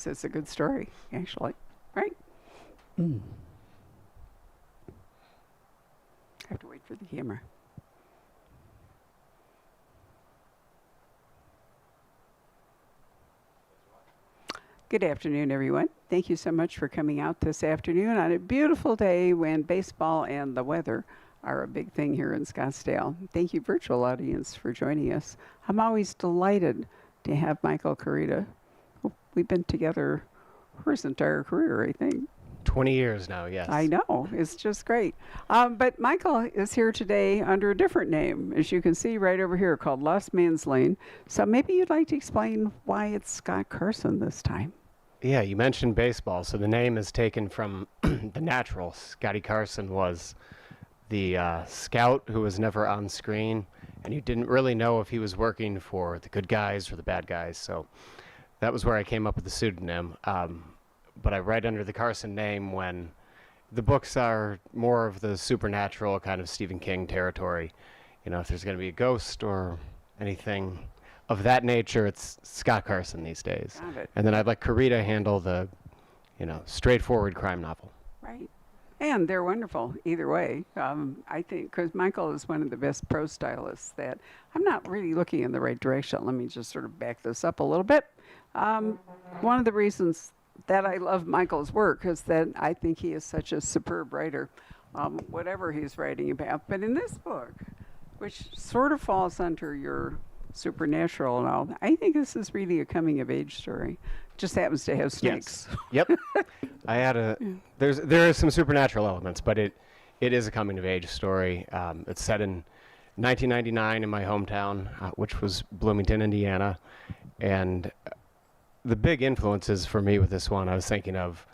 It's a good story, actually, right? Mm. I have to wait for the camera. Good afternoon, everyone. Thank you so much for coming out this afternoon on a beautiful day when baseball and the weather are a big thing here in Scottsdale. Thank you, virtual audience, for joining us. I'm always delighted to have Michael Koryta. We've been together for his entire career, I think. 20 years now, yes. I know. It's just great. But Michael is here today under a different name, as you can see right over here, called Lost Man's Lane. So maybe you'd like to explain why it's Scott Carson this time. Yeah, you mentioned baseball, so the name is taken from the natural. Scotty Carson was the scout who was never on screen, and you didn't really know if he was working for the good guys or the bad guys, so that was where I came up with the pseudonym. But I write under the Carson name when the books are more of the supernatural kind of Stephen King territory. You know, if there's going to be a ghost or anything of that nature, it's Scott Carson these days. Got it. And then I'd like Koryta handle the, straightforward crime novel. Right. And they're wonderful either way. I think because Michael is one of the best prose stylists that I'm not really looking in the right direction. Let me just sort of back this up a little bit. One of the reasons that I love Michael's work is that I think he is such a superb writer, whatever he's writing about. But in this book, which sort of falls under your supernatural and all, I think this is really a coming of age story. Just happens to have snakes. Yes. Yep. There are some supernatural elements, but it is a coming of age story. It's set in 1999 in my hometown, which was Bloomington, Indiana, and the big influences for me with this one, I was thinking of,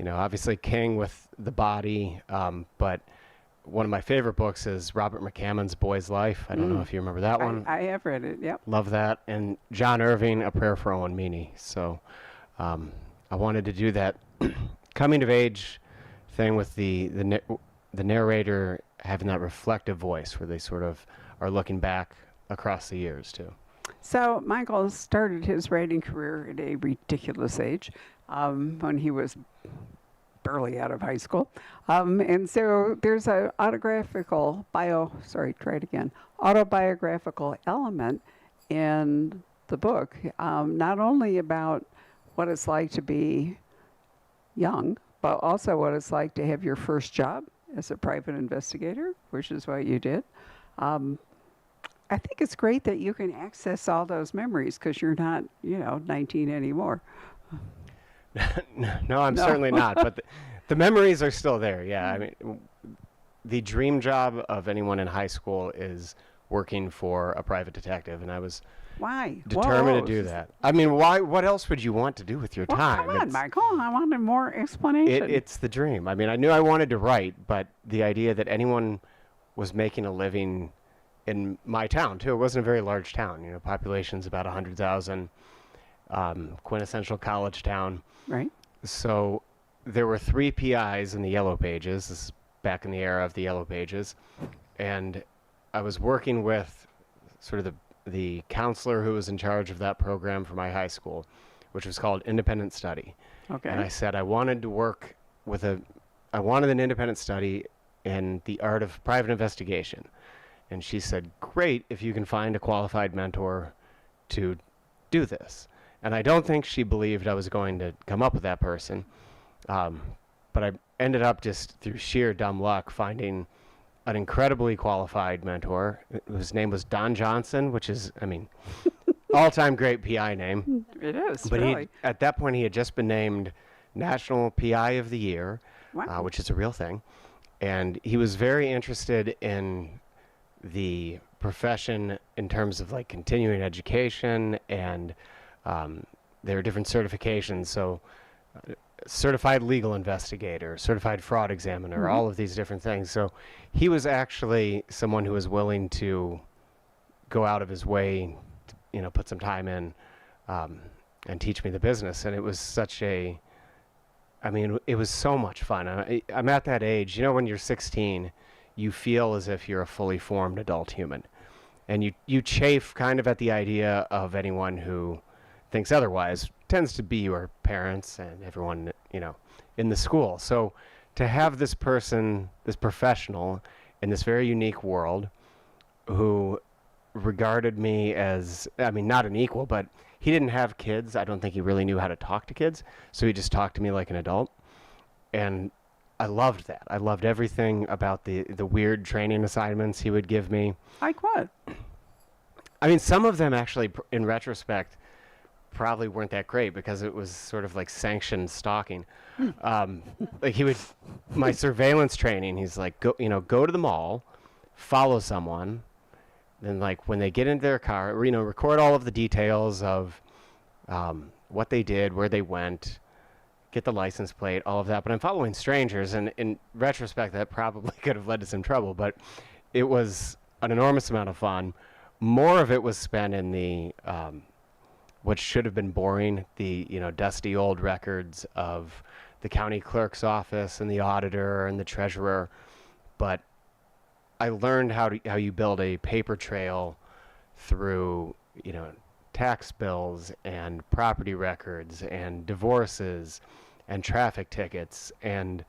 obviously King with The Body, but one of my favorite books is Robert McCammon's Boy's Life. I don't know if you remember that one. I have read it, yep. Love that. And John Irving, A Prayer for Owen Meany. So I wanted to do that coming of age thing with the narrator having that reflective voice where they sort of are looking back across the years too. So Michael started his writing career at a ridiculous age when he was barely out of high school. And so there's an autobiographical element in the book, not only about what it's like to be young, but also what it's like to have your first job as a private investigator, which is what you did. I think it's great that you can access all those memories because you're not, 19 anymore. No, I'm certainly not. But the memories are still there. Yeah, I mean, the dream job of anyone in high school is working for a private detective, and I was determined to do that. I mean, why? What else would you want to do with your time? Come on, Michael. I wanted more explanation. It's the dream. I mean, I knew I wanted to write, but the idea that anyone was making a living in my town too. It wasn't a very large town. Population's about 100,000. Quintessential college town. Right. So there were 3 PIs in the Yellow Pages. This is back in the era of the Yellow Pages, and I was working with sort of the counselor who was in charge of that program for my high school, which was called Independent Study. Okay. And I said I wanted to work with I wanted an independent study in the art of private investigation. And she said, great, if you can find a qualified mentor to do this. And I don't think she believed I was going to come up with that person. But I ended up just through sheer dumb luck finding an incredibly qualified mentor whose name was Don Johnson, which is, all-time great PI name. It is, but really. At that point, he had just been named National PI of the Year, Wow. Which is a real thing. And he was very interested in the profession in terms of like continuing education, and there are different certifications. So certified legal investigator, certified fraud examiner, all of these different things. So he was actually someone who was willing to go out of his way to, put some time in and teach me the business. And it was it was so much fun. I'm at that age, when you're 16, you feel as if you're a fully formed adult human. And you chafe kind of at the idea of anyone who thinks otherwise. Tends to be your parents and everyone, in the school. So to have this person, this professional in this very unique world who regarded me as, I mean, not an equal, but he didn't have kids. I don't think he really knew how to talk to kids. So he just talked to me like an adult. And I loved that. I loved everything about the weird training assignments he would give me. Like what? I mean, some of them actually, in retrospect, probably weren't that great because it was sort of like sanctioned stalking. Like my surveillance training, he's like, go to the mall, follow someone, then like when they get into their car, record all of the details of what they did, where they went, get the license plate, all of that. But I'm following strangers, and in retrospect, that probably could have led to some trouble, but it was an enormous amount of fun. More of it was spent in the what should have been boring, the dusty old records of the county clerk's office and the auditor and the treasurer. But I learned how you build a paper trail through tax bills and property records and divorces and traffic tickets and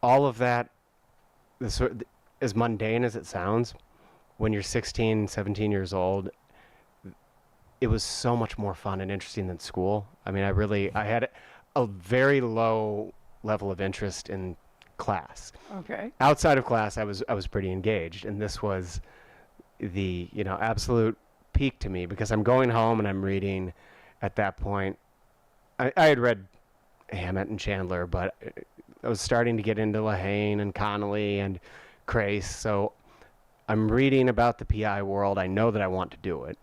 all of that. As mundane as it sounds, when you're 16, 17 years old, it was so much more fun and interesting than school. I mean, I had a very low level of interest in class. Okay. Outside of class, I was pretty engaged, and this was the absolute peak to me because I'm going home and I'm reading. At that point, I had read Hammett and Chandler, but I was starting to get into Lehane and Connolly and Crace. So I'm reading about the PI world. I know that I want to do it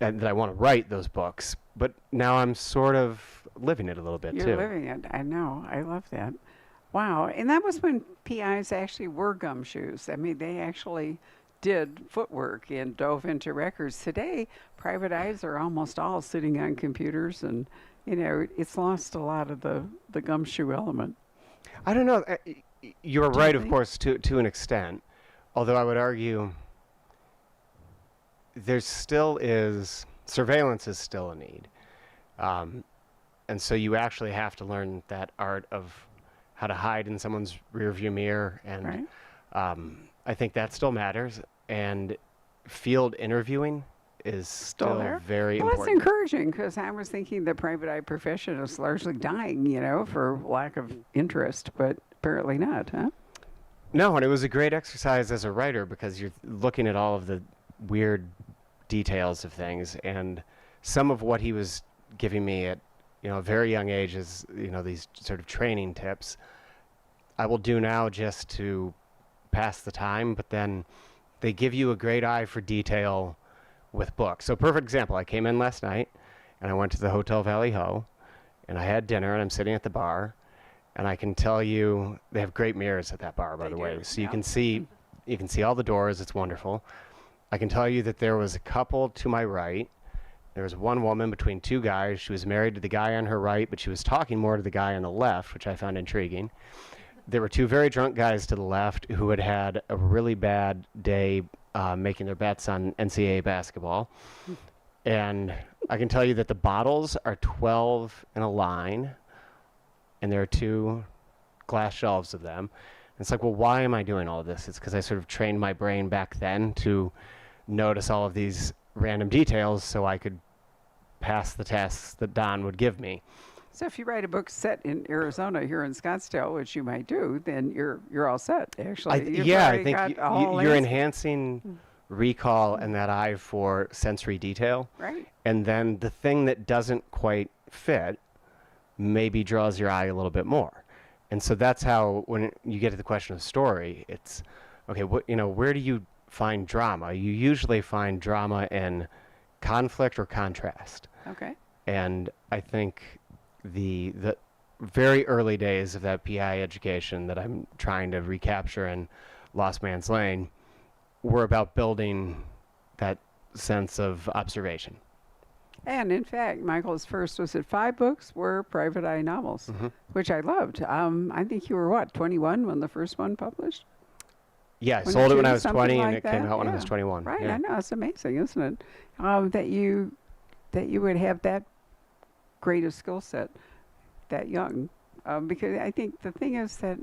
and that I want to write those books, but now I'm sort of living it a little bit too. You're living it. I know. I love that. Wow. And that was when PIs actually were gumshoes. I mean, they actually did footwork and dove into records. Today, private eyes are almost all sitting on computers, and it's lost a lot of the gumshoe element. I don't know. You're Do you right, of think? course, to an extent. Although I would argue there still is surveillance is still a need, and so you actually have to learn that art of how to hide in someone's rearview mirror, and Right. I think that still matters. And field interviewing is still there? very Well, that's important. encouraging because I was thinking the private eye profession is largely dying, for lack of interest, but apparently not, huh? No, and it was a great exercise as a writer because you're looking at all of the weird details of things, and some of what he was giving me at a very young age is these sort of training tips I will do now just to pass the time, but then they give you a great eye for detail with books. So perfect example, I came in last night and I went to the Hotel Valley Ho and I had dinner and I'm sitting at the bar, and I can tell you they have great mirrors at that bar, by the way. So you can see all the doors. It's wonderful. I can tell you that there was a couple to my right. There was one woman between two guys. She was married to the guy on her right, but she was talking more to the guy on the left, which I found intriguing. There were two very drunk guys to the left who had had a really bad day making their bets on NCAA basketball. And I can tell you that the bottles are 12 in a line, and there are two glass shelves of them. And it's like, well, why am I doing all of this? It's because I sort of trained my brain back then to notice all of these random details so I could pass the tests that Don would give me. So if you write a book set in Arizona here in Scottsdale, which you might do, then you're all set, actually. You've I already think got all you're answers. enhancing recall and that eye for sensory detail. Right. And then the thing that doesn't quite fit maybe draws your eye a little bit more. And so that's how, when you get to the question of story, it's, okay, where do you find drama? You usually find drama in conflict or contrast. Okay. And I think the very early days of that PI education that I'm trying to recapture in Lost Man's Lane were about building that sense of observation. And in fact, Michael's first, was it 5 books, were private eye novels, which I loved. I think you were, 21 when the first one published? Yeah, I sold it when I was Something 20 and like it came that? out when I was Yeah. 21. Right, Yeah. I know, it's amazing, isn't it? That you would have that great a skill set. that young, because I think the thing is that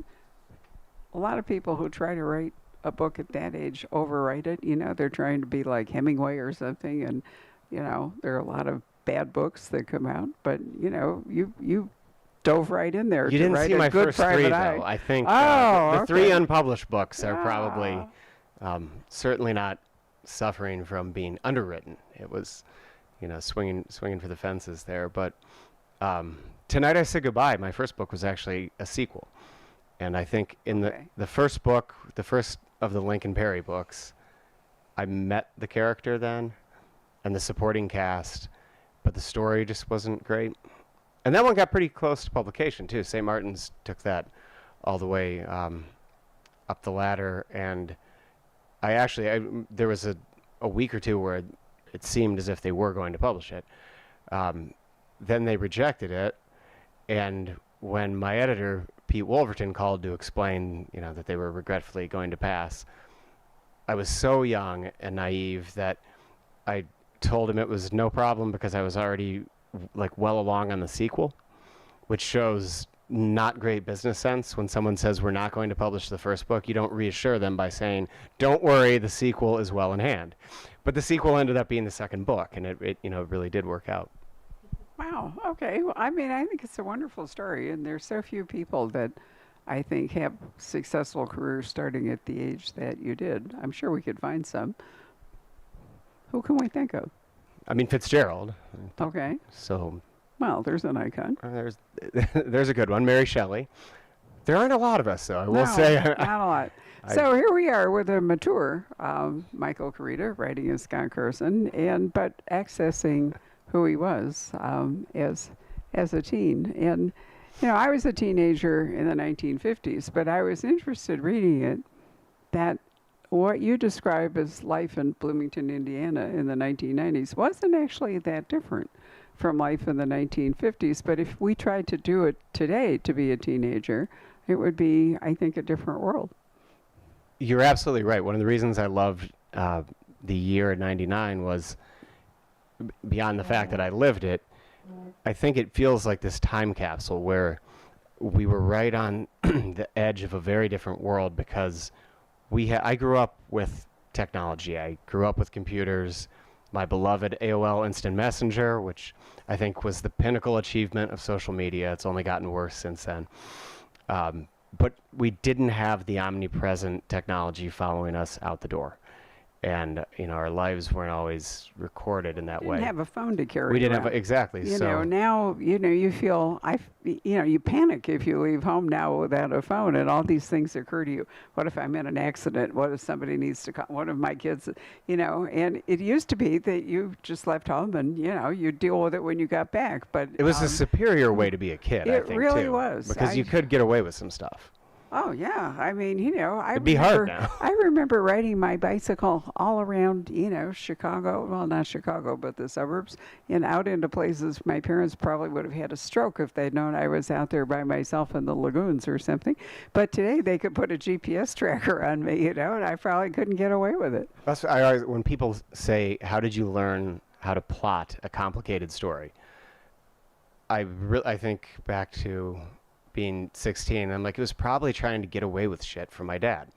a lot of people who try to write a book at that age overwrite it. You know, they're trying to be like Hemingway or something, and you know, there are a lot of bad books that come out. But you know, you dove right in there You to didn't write see a my good first Private three, Eye. though. I think Oh, the three okay. unpublished books are probably Ah. certainly not suffering from being underwritten. It was, you know, swinging for the fences there. But Tonight I Said Goodbye, my first book, was actually a sequel. And I think in Okay. the first book, the first of the Lincoln Perry books, I met the character then and the supporting cast, but the story just wasn't great. And that one got pretty close to publication, too. St. Martin's took that all the way up the ladder. And there was a week or two where it seemed as if they were going to publish it. Then they rejected it. And when my editor, Pete Wolverton, called to explain, you know, that they were regretfully going to pass, I was so young and naive that I told him it was no problem because I was already like well along on the sequel, which shows not great business sense. When someone says we're not going to publish the first book, you don't reassure them by saying, don't worry, the sequel is well in hand. But the sequel ended up being the second book, and it you know, really did work out. Wow. Okay. Well, I mean, I think it's a wonderful story, and there's so few people that I think have successful careers starting at the age that you did. I'm sure we could find some. Who can we think of? I mean, Fitzgerald. Okay. So Well, there's an icon. there's a good one, Mary Shelley. There aren't a lot of us, though. I will say. Not a lot. So here we are with a mature Michael Koryta writing as Scott Carson, but accessing who he was as a teen. And you know, I was a teenager in the 1950s, but I was interested reading it that what you describe as life in Bloomington, Indiana in the 1990s wasn't actually that different from life in the 1950s. But if we tried to do it today to be a teenager, it would be, I think, a different world. You're absolutely right. One of the reasons I loved the year '99 was beyond the fact that I lived it. I think it feels like this time capsule where we were right on the edge of a very different world because I grew up with technology. I grew up with computers, my beloved AOL Instant Messenger, which I think was the pinnacle achievement of social media. It's only gotten worse since then. But we didn't have the omnipresent technology following us out the door. And, you know, our lives weren't always recorded in that way. Didn't have a phone to carry We didn't have, around. exactly. You So know, now, you know, you feel, you know, you panic if you leave home now without a phone, and all these things occur to you. What if I'm in an accident? What if somebody needs to call? What if my kids, you know, and it used to be that you just left home and, you know, you deal with it when you got back. But it was a superior way to be a kid, I it think, really too, was. because you could get away with some stuff. Oh yeah, I mean, you know, It'd be hard now. I remember riding my bicycle all around, you know, Chicago. Well, not Chicago, but the suburbs, and out into places. My parents probably would have had a stroke if they'd known I was out there by myself in the lagoons or something. But today they could put a GPS tracker on me, you know, and I probably couldn't get away with it. That's I always, when people say, "How did you learn how to plot a complicated story?" I think back to being 16. I'm like, it was probably trying to get away with shit from my dad,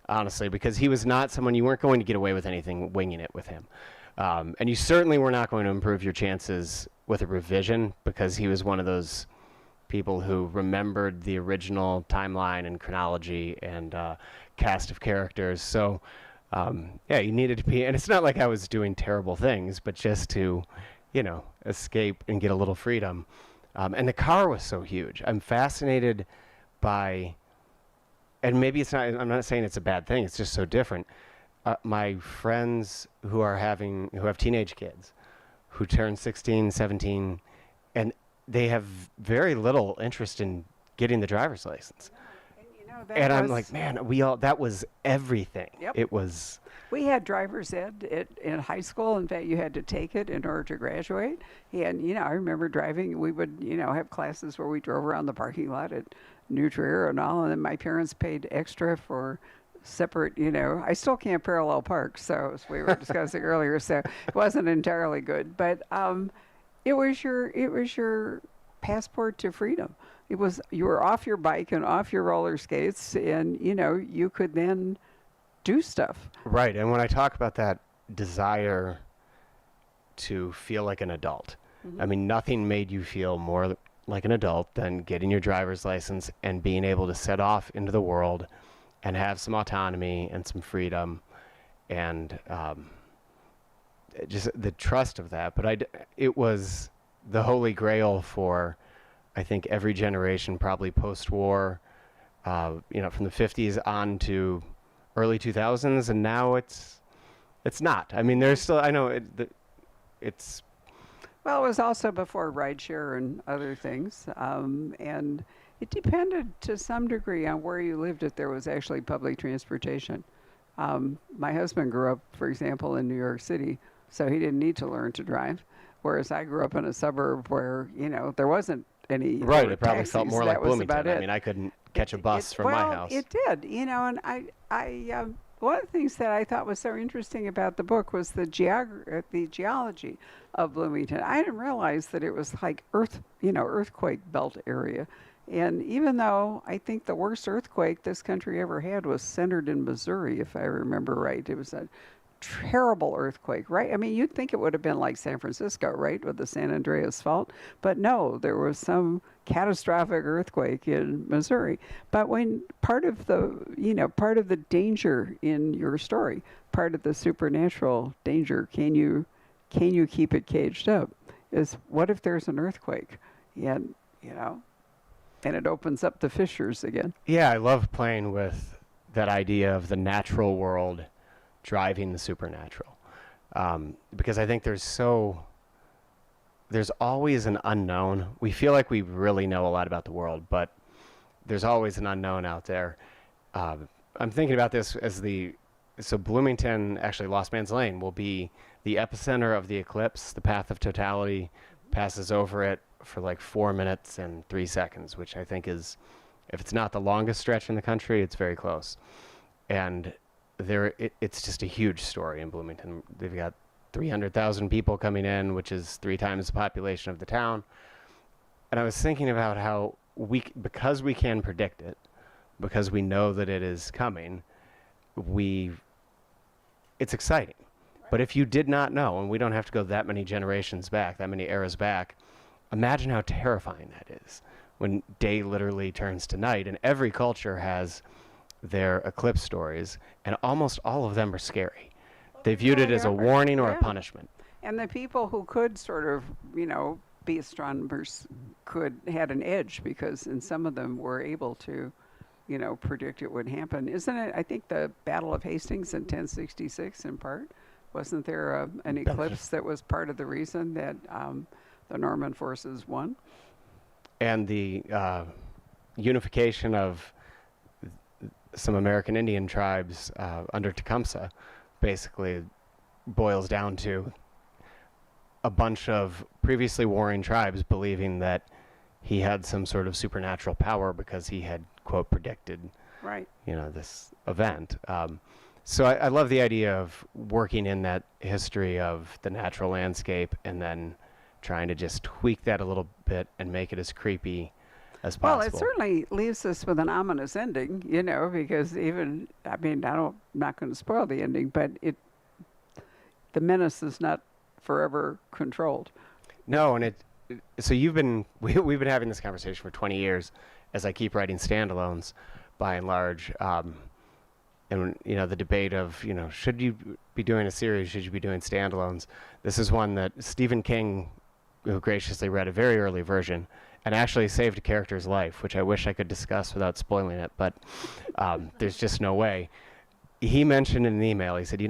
honestly, because he was not someone you weren't going to get away with anything winging it with him. And you certainly were not going to improve your chances with a revision because he was one of those people who remembered the original timeline and chronology and cast of characters. So, yeah, you needed to be, and it's not like I was doing terrible things, but just to, you know, escape and get a little freedom. And the car was so huge. I'm fascinated by, and maybe it's not, I'm not saying it's a bad thing, it's just so different. My friends who have teenage kids who turn 16, 17, and they have very little interest in getting the driver's license. And, you know, And I'm like, man, that was everything. Yep. It was. We had driver's ed in high school. In fact, you had to take it in order to graduate. And, you know, I remember driving. We would, you know, have classes where we drove around the parking lot at New Trier and all. And then my parents paid extra for separate, you know. I still can't parallel park, so as we were discussing earlier, so it wasn't entirely good. But it was your passport to freedom. It was, you were off your bike and off your roller skates, and you could then do stuff. Right. And when I talk about that desire to feel like an adult, I mean, nothing made you feel more like an adult than getting your driver's license and being able to set off into the world and have some autonomy and some freedom and just the trust of that. But it was the holy grail for, I think, every generation, probably post-war, from the 50s on to early 2000s, and now it's not. I mean, there's still, I know it's. Well, it was also before rideshare and other things, and it depended to some degree on where you lived if there was actually public transportation. My husband grew up, for example, in New York City, so he didn't need to learn to drive, whereas I grew up in a suburb where, there wasn't any Right, it probably felt taxis. more That like was Bloomington. about it. I mean, I couldn't catch a bus from my house. Well, it did, and I one of the things that I thought was so interesting about the book was the geology of Bloomington. I didn't realize that it was like earthquake belt area. And even though I think the worst earthquake this country ever had was centered in Missouri, if I remember right, it was a terrible earthquake, right? I mean, you'd think it would have been like San Francisco, right, with the San Andreas Fault, but no, there was some catastrophic earthquake in Missouri. But when part of the danger in your story, part of the supernatural danger, can you keep it caged up, is what if there's an earthquake, and and it opens up the fissures again. Yeah, I love playing with that idea of the natural world driving the supernatural, because I think there's always an unknown. We feel like we really know a lot about the world, but there's always an unknown out there. I'm thinking about this as so Bloomington, actually Lost Man's Lane, will be the epicenter of the eclipse. The path of totality passes over it for like 4 minutes and 3 seconds, which I think is, if it's not the longest stretch in the country, it's very close. And it's just a huge story in Bloomington. They've got 300,000 people coming in, which is 3 times the population of the town. And I was thinking about how because we can predict it, because we know that it is coming, it's exciting. But if you did not know, and we don't have to go that many generations back, that many eras back, imagine how terrifying that is when day literally turns to night. And every culture has their eclipse stories, and almost all of them are scary. They viewed it as a warning or a punishment. And the people who could sort of, be astronomers had an edge, because in some of them were able to, predict it would happen. Isn't it, I think, the Battle of Hastings in 1066 in part? Wasn't there an eclipse that was part of the reason that the Norman forces won? And the unification of some American Indian tribes under Tecumseh basically boils down to a bunch of previously warring tribes believing that he had some sort of supernatural power because he had, quote, predicted, right, this event. So I love the idea of working in that history of the natural landscape and then trying to just tweak that a little bit and make it as creepy as possible. Well, it certainly leaves us with an ominous ending, because I'm not going to spoil the ending, but the menace is not forever controlled. No, and so we've been having this conversation for 20 years as I keep writing standalones, by and large, and the debate of should you be doing a series, should you be doing standalones? This is one that Stephen King, who graciously read a very early version and actually saved a character's life, which I wish I could discuss without spoiling it, but there's just no way. He mentioned in an email, he said,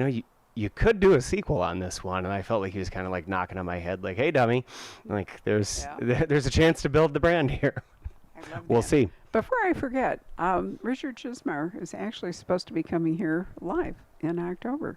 you could do a sequel on this one, and I felt like he was kind of like knocking on my head, like, hey, dummy, like there's a chance to build the brand here. We'll see. Before I forget, Richard Chismar is actually supposed to be coming here live in October,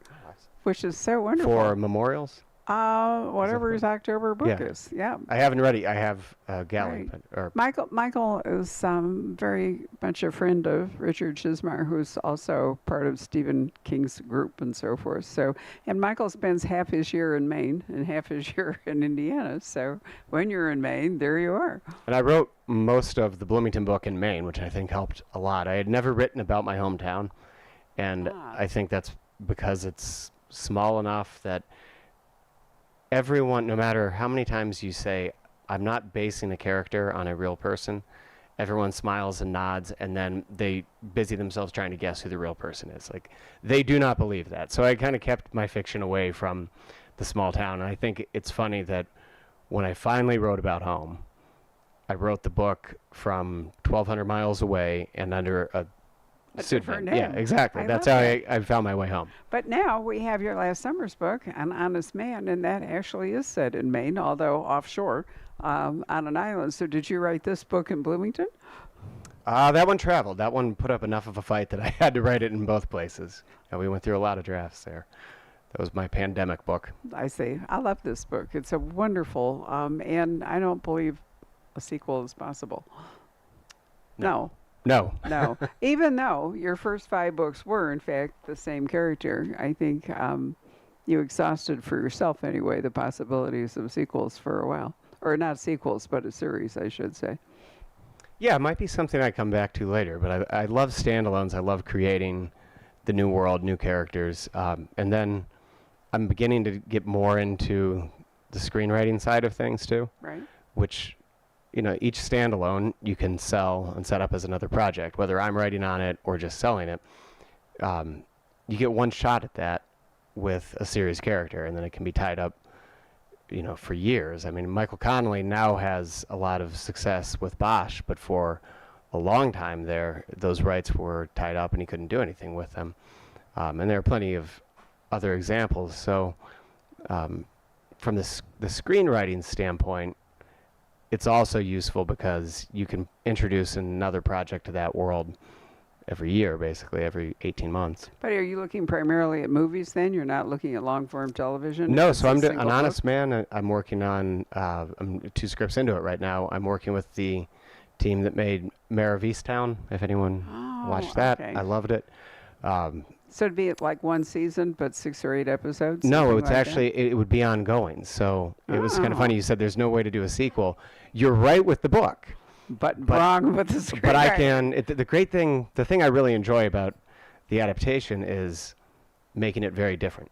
which is so wonderful. For memorials? Whatever his October book Yeah. is. Yeah. I haven't read it. I have Galley, Right. but or Michael is very much a friend of Richard Chismar, who's also part of Stephen King's group and so forth. So, and Michael spends half his year in Maine and half his year in Indiana. So, when you're in Maine, there you are. and I wrote most of the Bloomington book in Maine, which I think helped a lot. I had never written about my hometown, and Ah. I think that's because it's small enough that everyone, no matter how many times you say, I'm not basing a character on a real person, everyone smiles and nods, and then they busy themselves trying to guess who the real person is. Like, they do not believe that. So I kind of kept my fiction away from the small town. And I think it's funny that when I finally wrote about home, I wrote the book from 1,200 miles away and under a different pseudonym. Yeah, name. exactly. I That's love how that. I found my way home. But now we have your last summer's book, An Honest Man, and that actually is set in Maine, although offshore on an island. So did you write this book in Bloomington? That one traveled. That one put up enough of a fight that I had to write it in both places. And we went through a lot of drafts there. That was my pandemic book. I see. I love this book. It's a wonderful, and I don't believe a sequel is possible. No, No. no. Even though your first 5 books were, in fact, the same character, I think you exhausted for yourself anyway the possibilities of sequels for a while. Or not sequels, but a series, I should say. Yeah, it might be something I come back to later, but I love standalones. I love creating the new world, new characters. And then I'm beginning to get more into the screenwriting side of things too, Right? which, each standalone you can sell and set up as another project, whether I'm writing on it or just selling it. You get one shot at that with a series character, and then it can be tied up, for years. I mean, Michael Connelly now has a lot of success with Bosch, but for a long time there, those rights were tied up and he couldn't do anything with them. And there are plenty of other examples. So from the screenwriting standpoint, it's also useful because you can introduce another project to that world every year, basically, every 18 months. But are you looking primarily at movies then? You're not looking at long-form television? No, It's so a I'm single An book? Honest Man. I'm working on, I'm 2 scripts into it right now. I'm working with the team that made Mayor of Easttown, if anyone watched that. okay. I loved it. So it'd be like one season, but 6 or 8 episodes? No, something it's like that? actually, it would be ongoing. So it was kind of Oh. funny. You said there's no way to do a sequel. You're right with the book. But wrong with the script. But I can, the great thing, the thing I really enjoy about the adaptation is making it very different.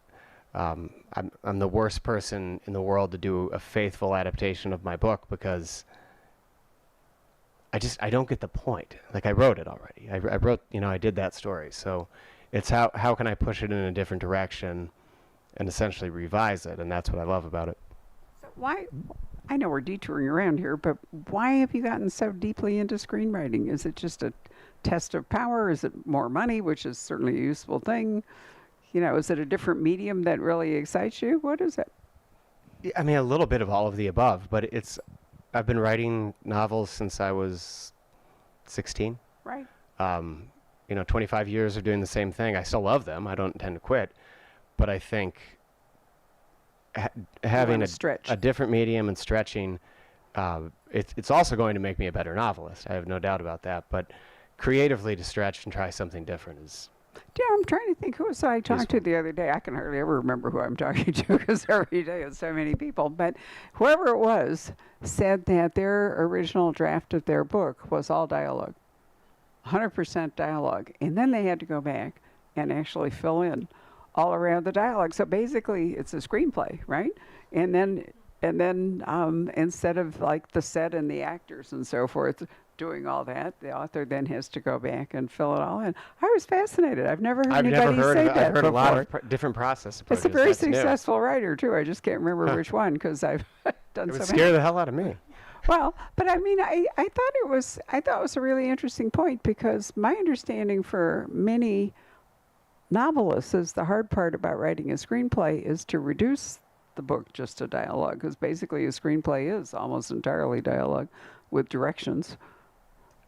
I'm the worst person in the world to do a faithful adaptation of my book because I don't get the point. Like, I wrote it already. I wrote, I did that story. So it's how can I push it in a different direction and essentially revise it, and that's what I love about it. So why? I know we're detouring around here, but why have you gotten so deeply into screenwriting? Is it just a test of power? Is it more money, which is certainly a useful thing? Is it a different medium that really excites you? What is it? I mean, a little bit of all of the above, but I've been writing novels since I was 16. Right. 25 years of doing the same thing. I still love them. I don't intend to quit, but I think having wanna stretch. a different medium and stretching, it's also going to make me a better novelist. I have no doubt about that. But creatively, to stretch and try something different is. Yeah, I'm trying to think who was I talked to the other day. I can hardly ever remember who I'm talking to because every day it's so many people. But whoever it was said that their original draft of their book was all dialogue, 100% dialogue. And then they had to go back and actually fill in all around the dialogue. So basically it's a screenplay, right? And then instead of like the set and the actors and so forth doing all that, the author then has to go back and fill it all in. I was fascinated. I've never heard anybody say that I've heard before. a lot of different process approaches. It's a very That's new. successful writer too. I just can't remember which one because I've done It would so scare many. the hell out of me. Well, but I mean, I thought it was a really interesting point because my understanding for many novelists is the hard part about writing a screenplay is to reduce the book just to dialogue because basically a screenplay is almost entirely dialogue with directions.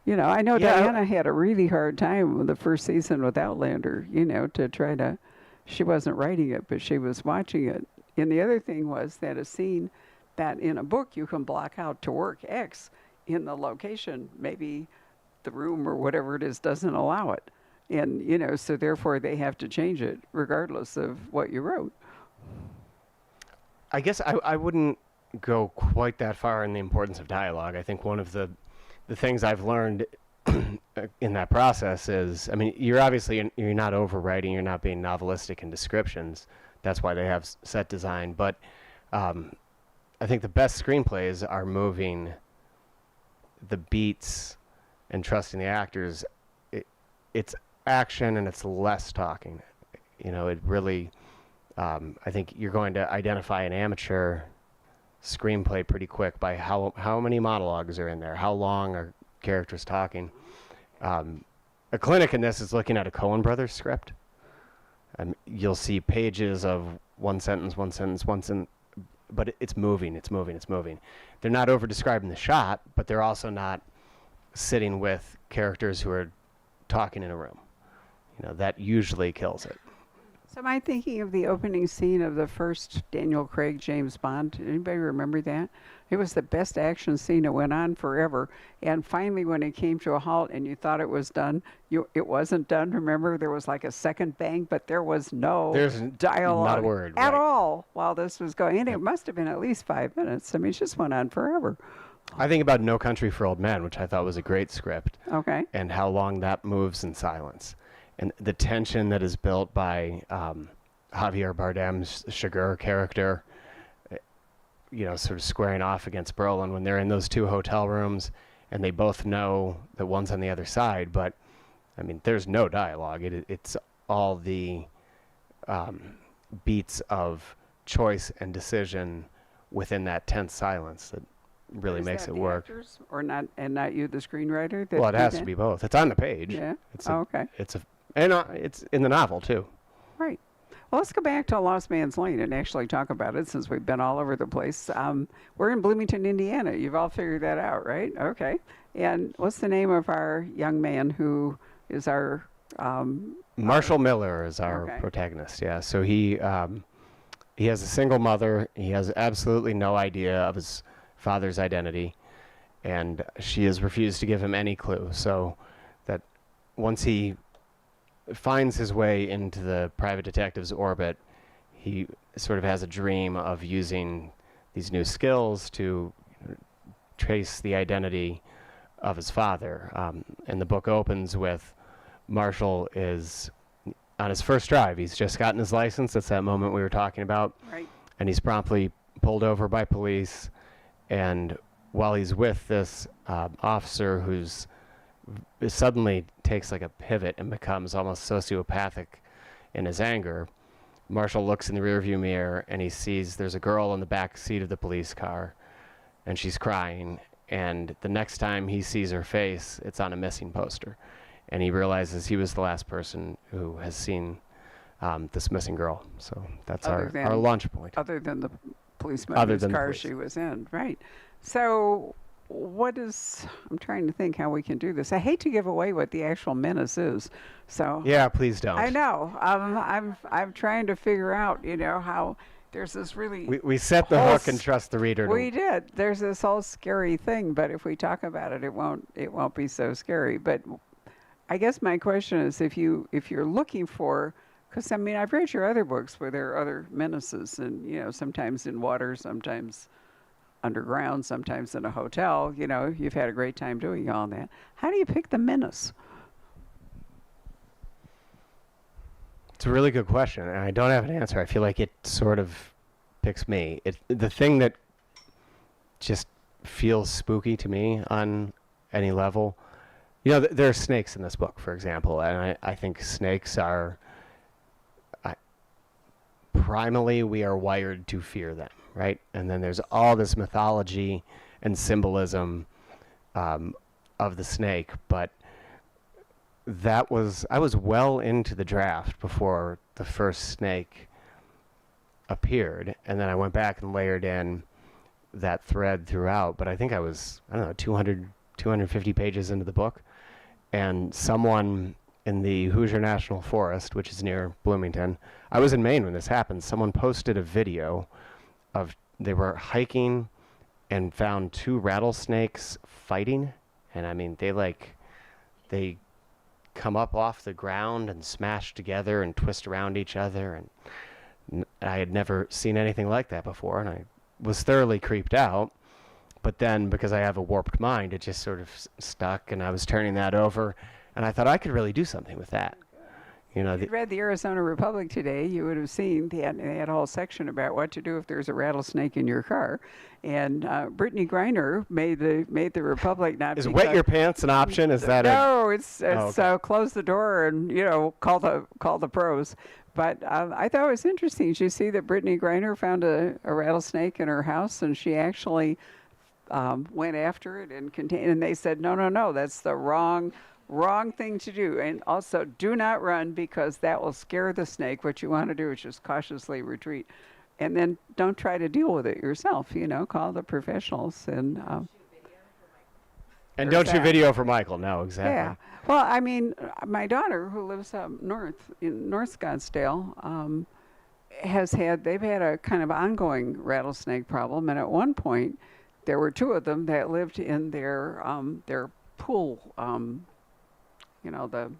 I know Yeah, Diana had a really hard time with the first season with Outlander, to try to, she wasn't writing it, but she was watching it And the other thing was that a scene that in a book you can block out to work X, in the location, maybe the room or whatever it is doesn't allow it. And, so therefore they have to change it regardless of what you wrote. I guess I wouldn't go quite that far in the importance of dialogue. I think one of the things I've learned in that process is, I mean, you're obviously, you're not overwriting, you're not being novelistic in descriptions. That's why they have set design. But I think the best screenplays are moving the beats and trusting the actors. It's action and it's less talking. It really, I think you're going to identify an amateur screenplay pretty quick by how many monologues are in there, how long are characters talking. A clinic in this is looking at a Coen Brothers script. You'll see pages of one sentence, but it's moving. They're not over describing the shot, but they're also not sitting with characters who are talking in a room. That usually kills it. So am I thinking of the opening scene of the first Daniel Craig James Bond? Anybody remember that? It was the best action scene. It went on forever. And finally, when it came to a halt and you thought it was done, it wasn't done. Remember, there was like a second bang, but there was There's dialogue not a word, at right. all while this was going. And it must have been at least 5 minutes. I mean, it just went on forever. I think about No Country for Old Men, which I thought was a great script. Okay. And how long that moves in silence. And the tension that is built by Javier Bardem's Chigurh character, sort of squaring off against Brolin when they're in those two hotel rooms and they both know that one's on the other side. But, I mean, there's no dialogue. It's all the beats of choice and decision within that tense silence that really makes it work. Actors, or not, and not you, the screenwriter? Well, it has to be both. It's on the page. Yeah. Okay. And it's in the novel too. Right. Well, let's go back to Lost Man's Lane and actually talk about it since we've been all over the place. We're in Bloomington, Indiana. You've all figured that out, right? Okay. And what's the name of our young man who is our... Marshall Miller is our protagonist, yeah. So he has a single mother. He has absolutely no idea of his father's identity, and she has refused to give him any clue. So that once he finds his way into the private detective's orbit, he sort of has a dream of using these new skills to trace the identity of his father. And the book opens with Marshall is on his first drive. He's just gotten his license. That's that moment we were talking about. Right. And he's promptly pulled over by police. And while he's with this officer who's suddenly takes like a pivot and becomes almost sociopathic in his anger, Marshall looks in the rearview mirror and he sees there's a girl in the back seat of the police car and she's crying. And the next time he sees her face, it's on a missing poster. And he realizes he was the last person who has seen this missing girl. So that's our launch point. Other than the policeman whose car she was in. Right. So I'm trying to think how we can do this. I hate to give away what the actual menace is. So yeah, please don't. I know. I'm trying to figure out, how there's this really... We set the hook and trust the reader. We did. There's this whole scary thing, but if we talk about it, it won't be so scary. But I guess my question is, if you're looking for... Because, I mean, I've read your other books where there are other menaces, and, sometimes in water, sometimes underground, sometimes in a hotel. You've had a great time doing all that. How do you pick the menace? It's a really good question, and I don't have an answer. I feel like it sort of picks me. The thing that just feels spooky to me on any level, there are snakes in this book, for example, and I think snakes are... Primally, we are wired to fear them, right? And then there's all this mythology and symbolism of the snake. But I was well into the draft before the first snake appeared. And then I went back and layered in that thread throughout. But I think I was, 250 pages into the book. And someone in the Hoosier National Forest, which is near Bloomington. I was in Maine when this happened. Someone posted a video of they were hiking and found two rattlesnakes fighting, and I mean they come up off the ground and smash together and twist around each other, and I had never seen anything like that before, and I was thoroughly creeped out. But then, because I have a warped mind, it just sort of stuck, and I was turning that over, and I thought I could really do something with that. You know, If you read the Arizona Republic today, you would have seen they had a whole section about what to do if there's a rattlesnake in your car. And Brittany Griner made the Republic not is wet your pants an option? Is that no? It's okay. close the door and call the pros. But I thought it was interesting. Did you see that Brittany Griner found a rattlesnake in her house, and she actually went after it and and they said no, that's the wrong thing to do. And also, do not run, because that will scare the snake. What you want to do is just cautiously retreat, and then don't try to deal with it yourself. Call the professionals. And don't shoot video for Michael. No, exactly. Yeah. Well, I mean, my daughter, who lives up north in North Scottsdale, they've had a kind of ongoing rattlesnake problem, and at one point there were two of them that lived in their pool, the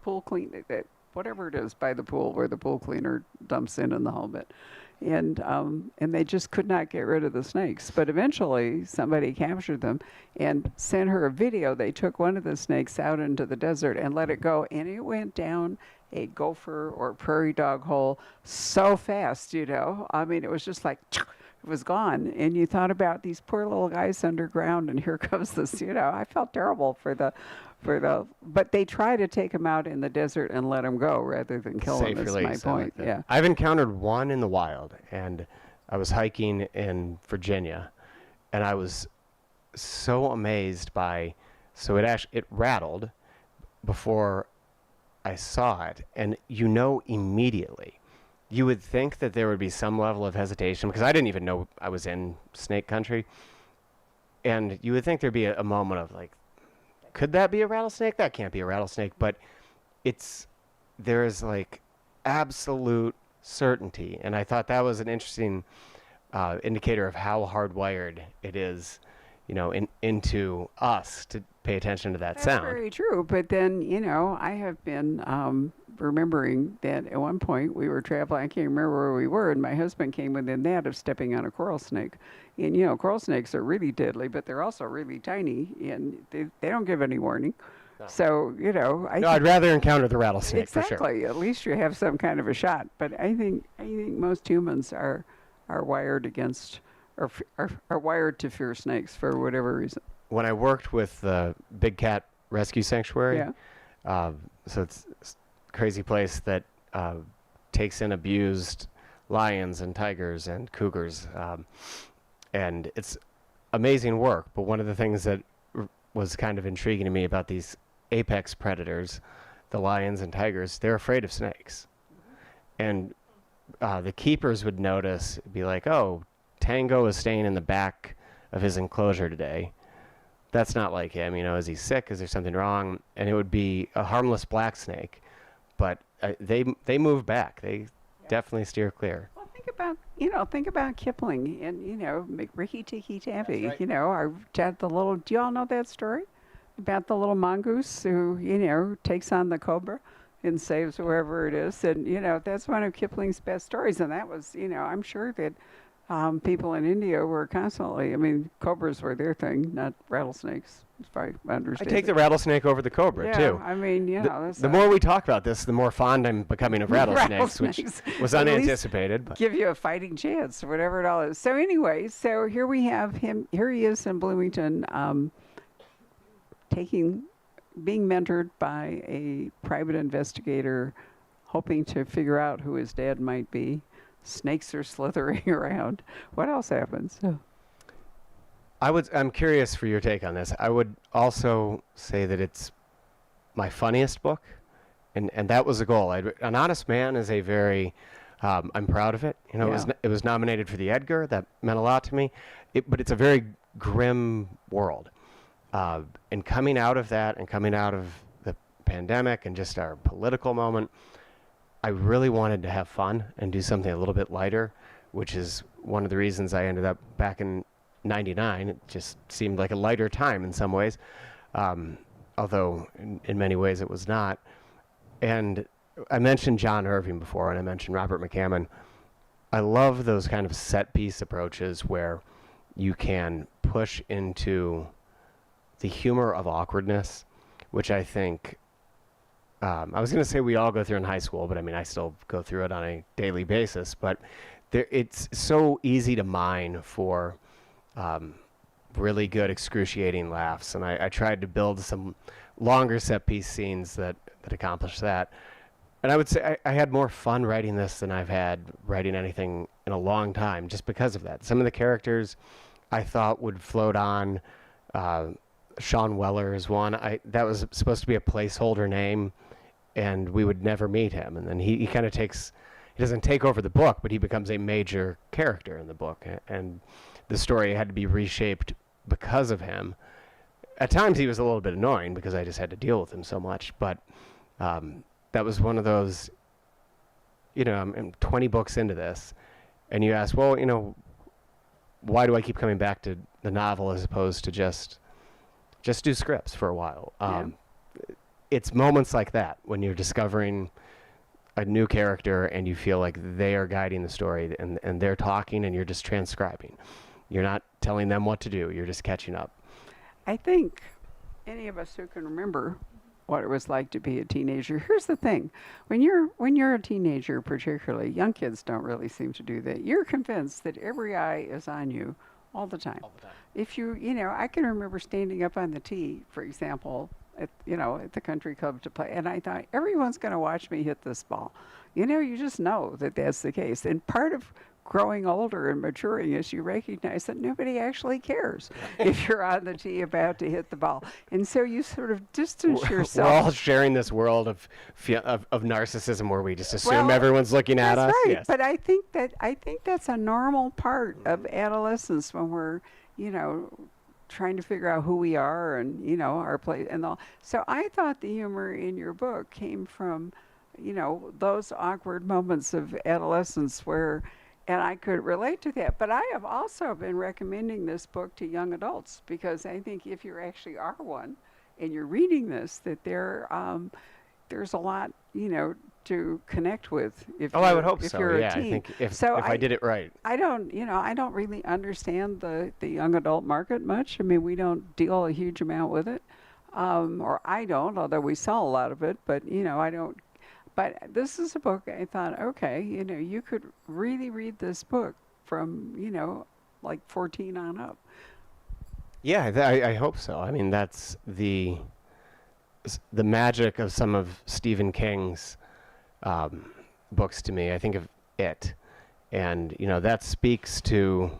pool clean, that whatever it is by the pool where the pool cleaner dumps in the whole bit, and they just could not get rid of the snakes. But eventually somebody captured them and sent her a video. They took one of the snakes out into the desert and let it go, and it went down a gopher or prairie dog hole so fast. I mean, it was just like it was gone. And you thought about these poor little guys underground, and here comes this. I felt terrible for the but they try to take them out in the desert and let them go rather than kill them. Is my point. Like Yeah. I've encountered one in the wild, and I was hiking in Virginia, and I was so amazed by. So it rattled before I saw it, and immediately. You would think that there would be some level of hesitation, because I didn't even know I was in snake country, and you would think there'd be a moment of like, could that be a rattlesnake? That can't be a rattlesnake. But there is like absolute certainty. And I thought that was an interesting indicator of how hardwired it is, into us to pay attention to that sound. That's very true. But then, I have been remembering that at one point we were traveling. I can't remember where we were, and my husband came within that of stepping on a coral snake. And, coral snakes are really deadly, but they're also really tiny, and they don't give any warning. No. So, I'd rather encounter the rattlesnake, for sure. Exactly. At least you have some kind of a shot. But I think most humans are wired against, or are wired to fear snakes for whatever reason. When I worked with the Big Cat Rescue Sanctuary, so it's a crazy place that takes in abused lions and tigers and cougars, and it's amazing work. But one of the things that was kind of intriguing to me about these apex predators, the lions and tigers, they're afraid of snakes. And the keepers would notice, be like, oh, Tango is staying in the back of his enclosure today. That's not like him. Is he sick? Is there something wrong? And it would be a harmless black snake, but they move back. They definitely steer clear. Well, think about Kipling and Ricky Tikki Tavi. Right. Do you all know that story about the little mongoose who takes on the cobra and saves whoever it is? And that's one of Kipling's best stories. And that was I'm sure that people in India were constantly. I mean, cobras were their thing, not rattlesnakes. If I understand. I take the rattlesnake over the cobra too. I mean, the more we talk about this, the more fond I'm becoming of rattlesnakes, which was unanticipated. But give you a fighting chance, whatever it all is. So anyway, here we have him. Here he is in Bloomington, being mentored by a private investigator, hoping to figure out who his dad might be. Snakes are slithering around. What else happens? I'm curious for your take on this. I would also say that it's my funniest book, and that was the goal. An Honest Man is a very, I'm proud of it. It was nominated for the Edgar. That meant a lot to me. But it's a very grim world. And coming out of that, and coming out of the pandemic and just our political moment, I really wanted to have fun and do something a little bit lighter, which is one of the reasons I ended up back in '99. It just seemed like a lighter time in some ways, although in many ways it was not. And I mentioned John Irving before, and I mentioned Robert McCammon. I love those kind of set piece approaches where you can push into the humor of awkwardness, which I think, I was going to say we all go through in high school, but I mean, I still go through it on a daily basis. But it's so easy to mine for really good, excruciating laughs. And I tried to build some longer set piece scenes that accomplish that. And I would say I had more fun writing this than I've had writing anything in a long time, just because of that. Some of the characters I thought would float on. Sean Weller is one. That was supposed to be a placeholder name, and we would never meet him. And then he kind of takes, he doesn't take over the book, but he becomes a major character in the book. And the story had to be reshaped because of him. At times he was a little bit annoying because I just had to deal with him so much. But that was one of those, I'm 20 books into this, and you ask, well, why do I keep coming back to the novel as opposed to just do scripts for a while? It's moments like that when you're discovering a new character and you feel like they are guiding the story and they're talking and you're just transcribing. You're not telling them what to do. You're just catching up. I think any of us who can remember what it was like to be a teenager. Here's the thing. When you're a teenager, particularly, young kids don't really seem to do that. You're convinced that every eye is on you all the time. If I can remember standing up on the tee, for example, at the country club to play, and I thought, everyone's going to watch me hit this ball. You just know that that's the case. And part of growing older and maturing is you recognize that nobody actually cares if you're on the tee about to hit the ball. And so you sort of distance yourself. We're all sharing this world of narcissism where we just assume everyone's looking at us. Right. Yes. But I think that's a normal part of adolescence when we're, trying to figure out who we are and, our place and all. So I thought the humor in your book came from, those awkward moments of adolescence and I could relate to that. But I have also been recommending this book to young adults because I think if you actually are one and you're reading this, that there's a lot, to connect with. I would hope so. You're Yeah, a teen. I think if I did it right. I don't really understand the young adult market much. I mean, we don't deal a huge amount with it, or I don't, although we sell a lot of it. But I don't. But this is a book I thought, okay, you could really read this book from like 14 on up. Yeah, I hope so. I mean, that's the magic of some of Stephen King's books to me. I think of It, and that speaks to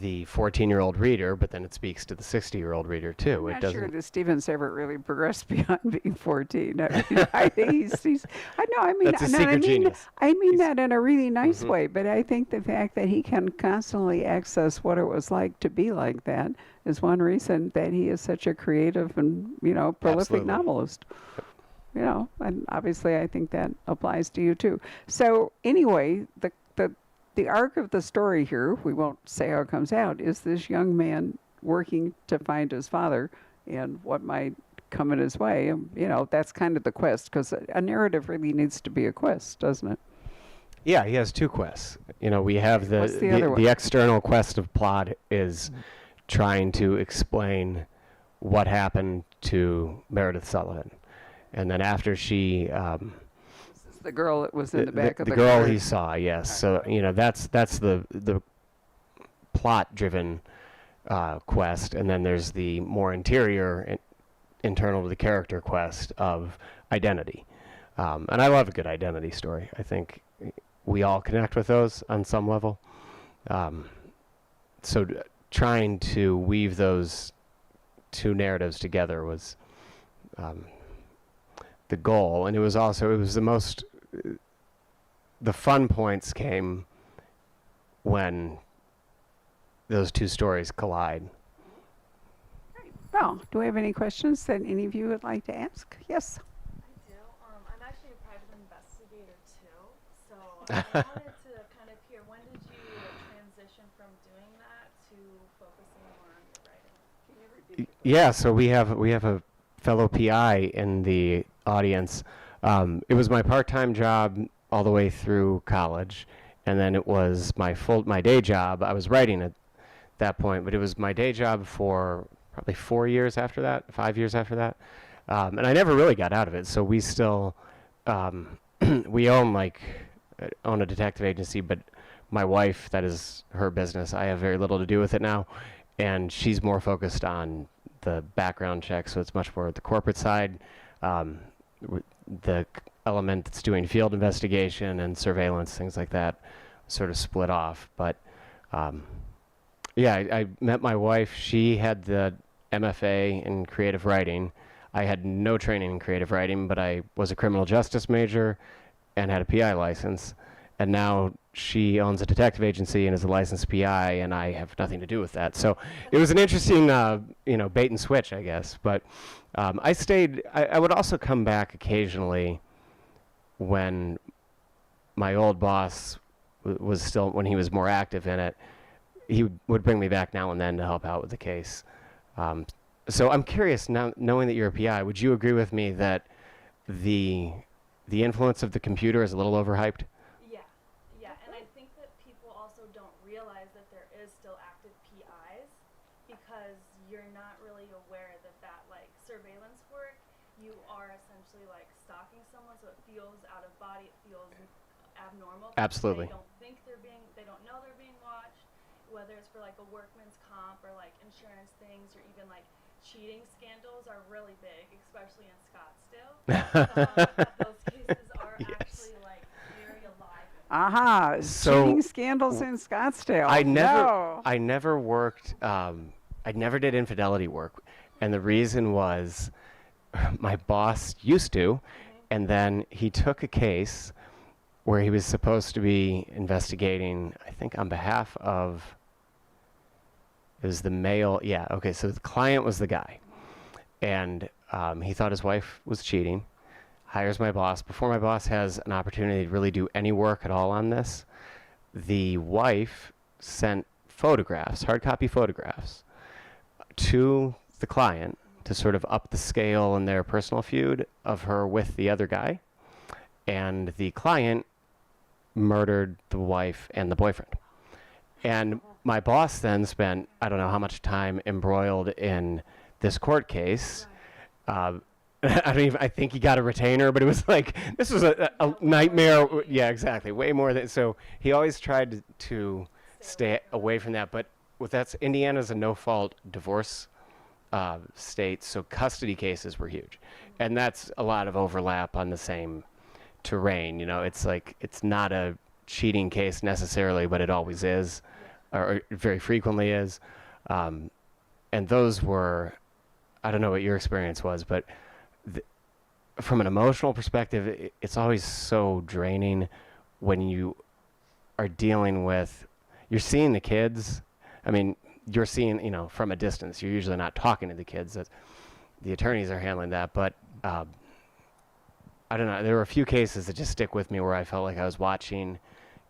the 14-year-old reader, but then it speaks to the 60-year-old reader too. I'm not sure that Stephen's ever really progressed beyond being 14. I think that's a secret genius. I mean that in a really nice way, but I think the fact that he can constantly access what it was like to be like that is one reason that he is such a creative and prolific Absolutely. novelist. And obviously I think that applies to you too. So anyway, the arc of the story here, we won't say how it comes out, is this young man working to find his father and what might come in his way. And, that's kind of the quest, because a narrative really needs to be a quest, doesn't it? Yeah, he has two quests. We have What's the other one? the external quest of plot is trying to explain what happened to Meredith Sullivan. And then after she The girl that was in the back of the girl car. he saw, yes. So that's the plot-driven quest, and then there's the more interior, internal to the character quest of identity. And I love a good identity story. I think we all connect with those on some level. So trying to weave those two narratives together was the goal, and it was the most. The fun points came when those two stories collide. Well, do we have any questions that any of you would like to ask? Yes. I do. I'm actually a private investigator too, so I wanted to kind of hear, when did you transition from doing that to focusing more on your writing? Yeah, so we have a fellow PI in the audience. It was my part-time job all the way through college, and then it was my day job. I was writing at that point, but it was my day job for probably 4 years after that, 5 years after that, and I never really got out of it. So we still we own a detective agency, but my wife, that is her business. I have very little to do with it now, and she's more focused on the background check, so it's much more the corporate side. The element that's doing field investigation and surveillance, things like that, sort of split off. But yeah, I met my wife. She had the MFA in creative writing. I had no training in creative writing, but I was a criminal justice major and had a PI license. And now she owns a detective agency and is a licensed PI, and I have nothing to do with that. So it was an interesting, bait and switch, I guess. But I stayed. I would also come back occasionally when my old boss was still, when he was more active in it. He would bring me back now and then to help out with the case. So I'm curious now, knowing that you're a PI, would you agree with me that the influence of the computer is a little overhyped? Yeah, and I think that people also don't realize that there is still active PIs because you're not really aware that like surveillance work, you are essentially like stalking someone, so it feels out of body, it feels abnormal. Absolutely. They don't know they're being watched, whether it's for like a workman's comp or like insurance things or even like cheating scandals are really big, especially in Scottsdale. Those cases are Yes. actually like very alive. Aha, So, cheating scandals in Scottsdale. I No. never worked. I never did infidelity work, and the reason was my boss used to, and then he took a case where he was supposed to be investigating, I think on behalf of, it was the male. Yeah, okay. So the client was the guy, and he thought his wife was cheating. Hires my boss. Before my boss has an opportunity to really do any work at all on this, the wife sent photographs, hard copy photographs, to the client to sort of up the scale in their personal feud of her with the other guy. And the client murdered the wife and the boyfriend. And my boss then spent, I don't know how much time embroiled in this court case. I think he got a retainer, but it was like, this was a nightmare. Yeah, exactly. Way more than, so he always tried to stay away from that. But Indiana's a no-fault divorce state, so custody cases were huge. And that's a lot of overlap on the same terrain. It's like, it's not a cheating case necessarily, but it always is, or very frequently is. And those were, I don't know what your experience was, but from an emotional perspective, it's always so draining when you are dealing with, you're seeing the kids. I mean, you're seeing, from a distance. You're usually not talking to the kids. The attorneys are handling that. But I don't know. There were a few cases that just stick with me where I felt like I was watching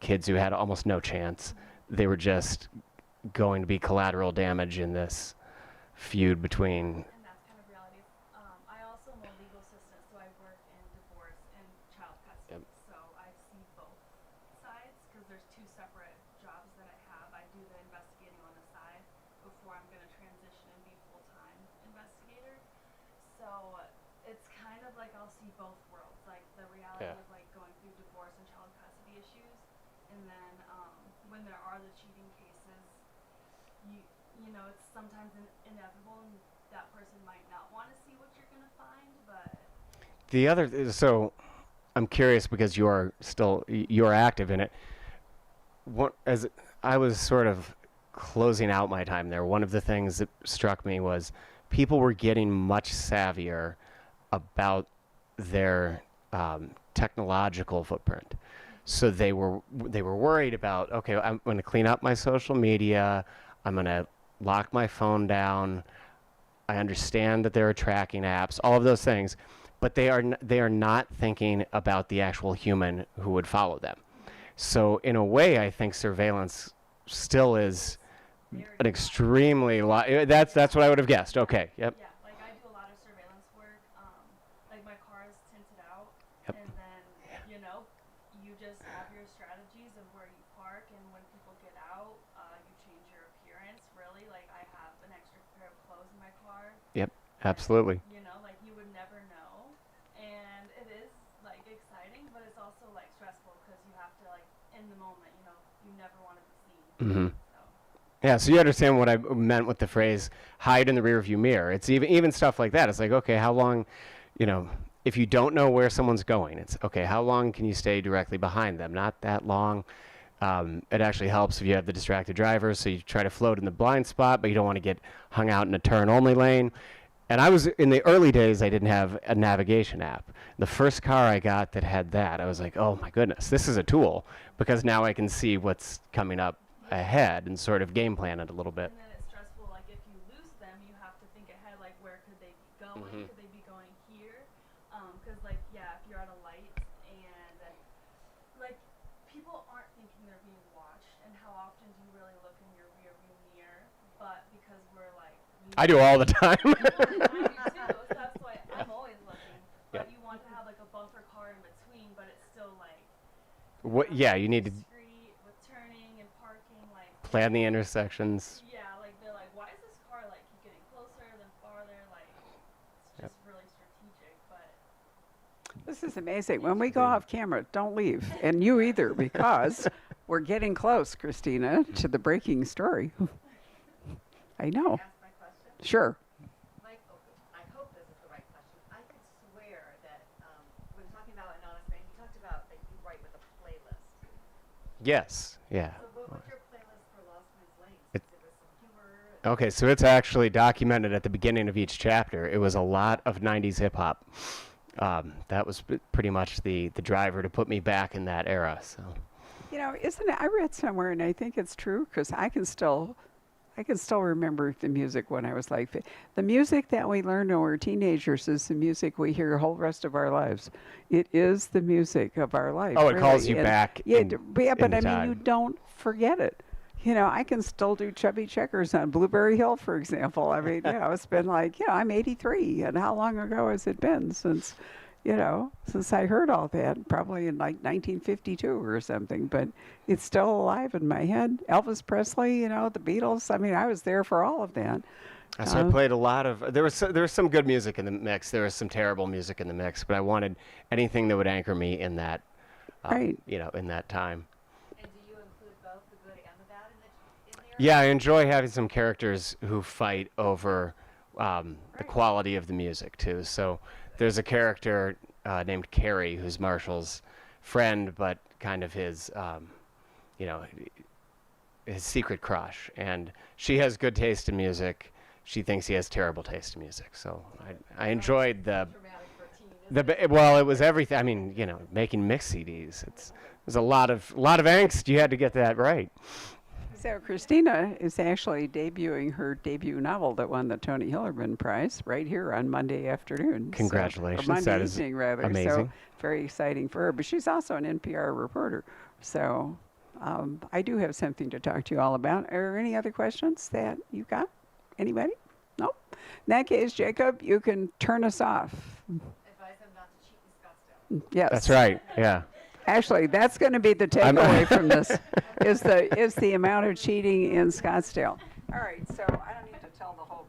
kids who had almost no chance. They were just going to be collateral damage in this feud between. And that's kind of reality. I also am a legal assistant, so I work in divorce and child custody. Yep. So I see both sides because there's two separate jobs that I have. I do the investigating on the side before I'm going to transition and be full-time investigator. So it's kind of like I'll see both worlds, like the reality Yeah. of like going through divorce and child custody issues, and then when there are the cheating cases, it's sometimes inevitable, and that person might not want to see what you're going to find, but So I'm curious because you're active in it. As I was sort of closing out my time there, one of the things that struck me was people were getting much savvier about their technological footprint. So they were worried about, okay, I'm going to clean up my social media. I'm going to lock my phone down. I understand that there are tracking apps, all of those things, but they are not thinking about the actual human who would follow them. So in a way, I think surveillance still is an extremely that's what I would have guessed. Okay. Yep. Yeah, like I do a lot of surveillance work. Like my car is tinted out, Yep. and then you just have your strategies of where you park, and when people get out, you change your appearance. Really, like I have an extra pair of clothes in my car. Yep. Absolutely. Like you would never know, and it is like exciting, but it's also like stressful because you have to like in the moment, you never want to be seen. Mm-hmm. So. Yeah, so you understand what I meant with the phrase "hide in the rearview mirror." It's even stuff like that. It's like, okay, how long, if you don't know where someone's going, it's okay. How long can you stay directly behind them? Not that long. It actually helps if you have the distracted driver, so you try to float in the blind spot, but you don't want to get hung out in a turn-only lane. And I was in the early days, I didn't have a navigation app. The first car I got that had that, I was like, oh my goodness, this is a tool, because now I can see what's coming up ahead and sort of game plan it a little bit. And then it's stressful, like if you lose them, you have to think ahead, like where could they be going? Mhm. Could they be going here? Because like, yeah, if you're at a light and like people aren't thinking they're being watched, and how often do you really look in your rear view mirror? But because we're like, I do all the time. I do too, so that's why I'm always looking. But Yep. you want to have like a bumper car in between, but it's still like Yeah, you need to street with turning and parking, like plan the intersections. yeah, like they're like, why is this car like keep getting closer than farther? Like it's just really strategic, but This is amazing. When we go off camera, don't leave. And you either, because we're getting close, Christina, to the breaking story. I know. Ask my question? Sure. Michael, I hope this is the right question. I could swear that when talking about an honest man, you talked about that you write with a playlist. Yes. Yeah. So what was your playlist for Lost Man's Lane? It- Is it with some humor? Okay, so it's actually documented at the beginning of each chapter. It was a lot of 90s hip hop. That was pretty much the driver to put me back in that era. So Isn't it? I read somewhere, and I think it's true, because I can still remember the music when I was like, the music that we learn when we're teenagers is the music we hear the whole rest of our lives. It is the music of our life. Oh, it calls really. you And back Yeah, in- yeah, but in I the mean, you time. don't forget it. I can still do Chubby Checkers on Blueberry Hill, for example. I mean, it's been like, I'm 83, and how long ago has it been since I heard all that? Probably in like 1952 or something, but it's still alive in my head. Elvis Presley, the Beatles. I mean, I was there for all of that. So I played a lot of. There was some good music in the mix. There was some terrible music in the mix, but I wanted anything that would anchor me in that, Right. in that time. And do you include both the good and the bad in there? Yeah, I enjoy having some characters who fight over the quality of the music too. So there's a character named Carrie who's Marshall's friend, but kind of his, his secret crush. And she has good taste in music. She thinks he has terrible taste in music. So I enjoyed the. Dramatic for a teen, isn't Well, it was everything. I mean, making mix CDs. There's a lot of angst. You had to get that right. So Christina is actually debuting her debut novel that won the Tony Hillerman Prize right here on Monday afternoon. Congratulations. Or Monday That is evening, rather. So amazing. very exciting for her. But she's also an NPR reporter. So I do have something to talk to you all about. Are there any other questions that you got? Anybody? No? In that case, Jacob, you can turn us off. Advise them not to cheat in Scottsdale. Yes. That's right. Yeah. Actually, that's going to be the takeaway from this, is the amount of cheating in Scottsdale. All right, so I don't need to tell the whole